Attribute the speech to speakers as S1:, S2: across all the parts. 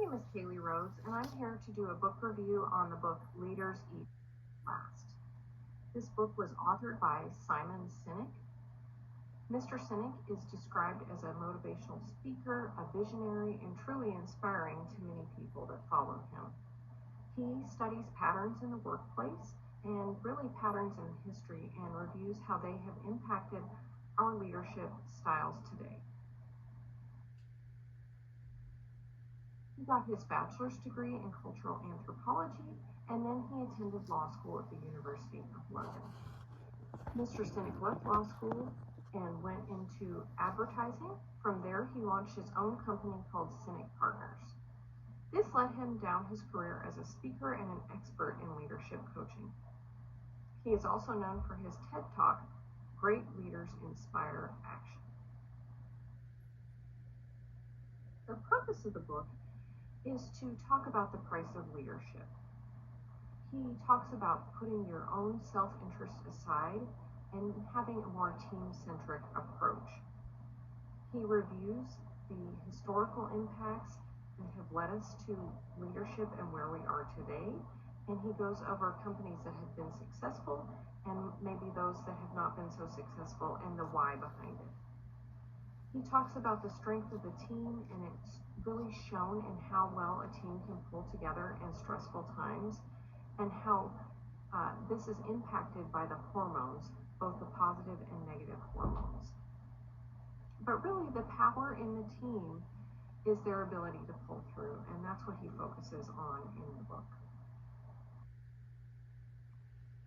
S1: name is Kaylee Rhodes, and I'm here to do a book review on the book Leaders Eat Last. This book was authored by Simon Sinek. Mr. Sinek is described as a motivational speaker, a visionary, and truly inspiring to many people that follow him. He studies patterns in the workplace and really patterns in history and reviews how they have impacted our leadership styles today. He got his bachelor's degree in cultural anthropology, and then he attended law school at the University of London. Mr. Sinek left law school and went into advertising. From there, he launched his own company called Sinek Partners. This led him down his career as a speaker and an expert in leadership coaching. He is also known for his TED Talk, Great Leaders Inspire Action. The purpose of the book is to talk about the price of leadership. He talks about putting your own self-interest aside and having a more team-centric approach. He reviews the historical impacts that have led us to leadership and where we are today, and he goes over companies that have been successful and maybe those that have not been so successful and the why behind it. He talks about the strength of the team, and it's really shown in how well a team can pull together in stressful times, and how this is impacted by the hormones, both the positive and negative hormones. But really, the power in the team is their ability to pull through, and that's what he focuses on in the book.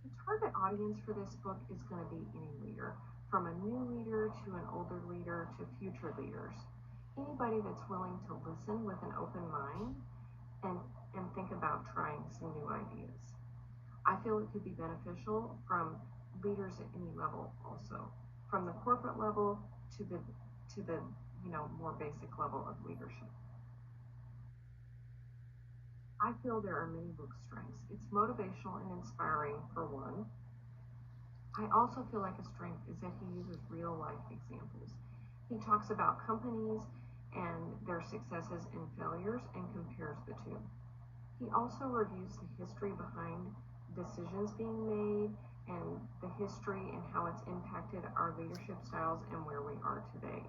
S1: The target audience for this book is going to be any leader, from a new leader to an older leader to future leaders. Anybody that's willing to listen with an open mind and think about trying some new ideas. I feel it could be beneficial from leaders at any level also, from the corporate level to the more basic level of leadership. I feel there are many book strengths. It's motivational and inspiring for one. I also feel like a strength is that he uses real life examples. He talks about companies and their successes and failures and compares the two. He also reviews the history behind decisions being made and the history and how it's impacted our leadership styles and where we are today.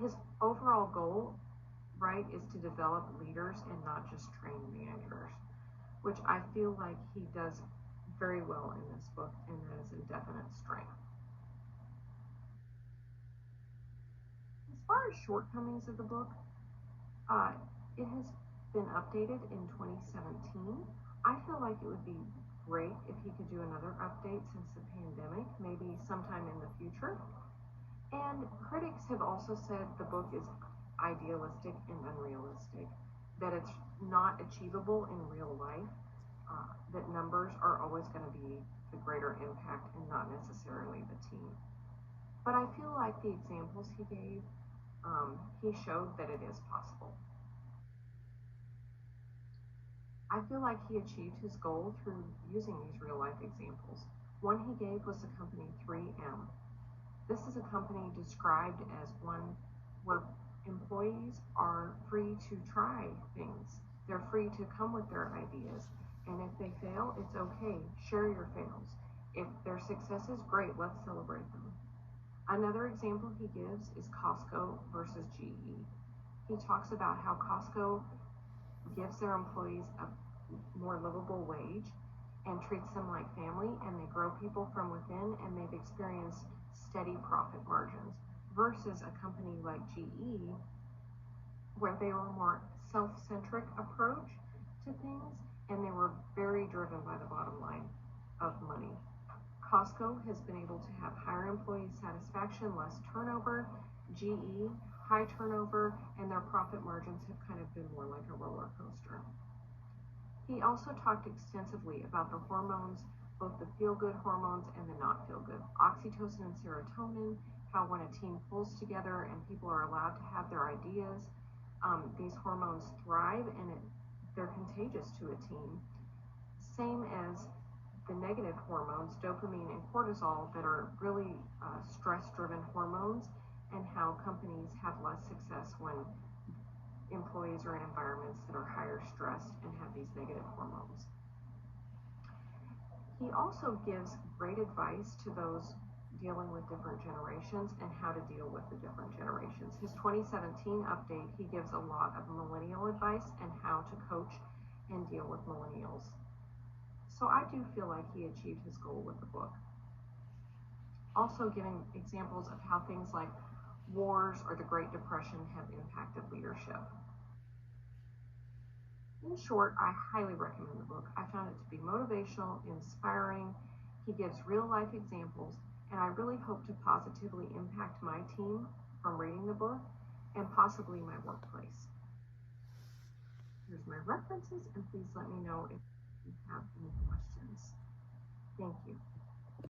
S1: His overall goal, right, is to develop leaders and not just train managers, which I feel like he does very well in this book, and that is a definite strength. As far as shortcomings of the book, it has been updated in 2017. I feel like it would be great if he could do another update since the pandemic, maybe sometime in the future. And critics have also said the book is idealistic and unrealistic, that it's not achievable in real life, that numbers are always going to be the greater impact and not necessarily the team. But I feel like the examples he gave, he showed that it is possible. I feel like he achieved his goal through using these real life examples. One he gave was the company 3M. This is a company described as one where employees are free to try things. They're free to come with their ideas. And if they fail, it's okay. Share your fails. If they're successes, great, let's celebrate them. Another example he gives is Costco versus GE. He talks about how Costco gives their employees a more livable wage and treats them like family, and they grow people from within, and they've experienced steady profit margins, versus a company like GE where they were more self-centric approach to things, and they were very driven by the bottom line of money. Costco has been able to have higher employee satisfaction, less turnover. GE, high turnover, and their profit margins have kind of been more like a roller coaster. He also talked extensively about the hormones, both the feel-good hormones and the not feel-good. Oxytocin and serotonin, how when a team pulls together and people are allowed to have their ideas, these hormones thrive and they're contagious to a team. Same as the negative hormones, dopamine and cortisol, that are really stress-driven hormones, and how companies have less success when employees are in environments that are higher stressed and have these negative hormones. He also gives great advice to those dealing with different generations and how to deal with the different generations. His 2017 update, he gives a lot of millennial advice and how to coach and deal with millennials. So I do feel like he achieved his goal with the book. Also giving examples of how things like wars or the Great Depression have impacted leadership. In short, I highly recommend the book. I found it to be motivational, inspiring. He gives real life examples, and I really hope to positively impact my team from reading the book and possibly my workplace. Here's my references, and please let me know if you have any questions. Thank you.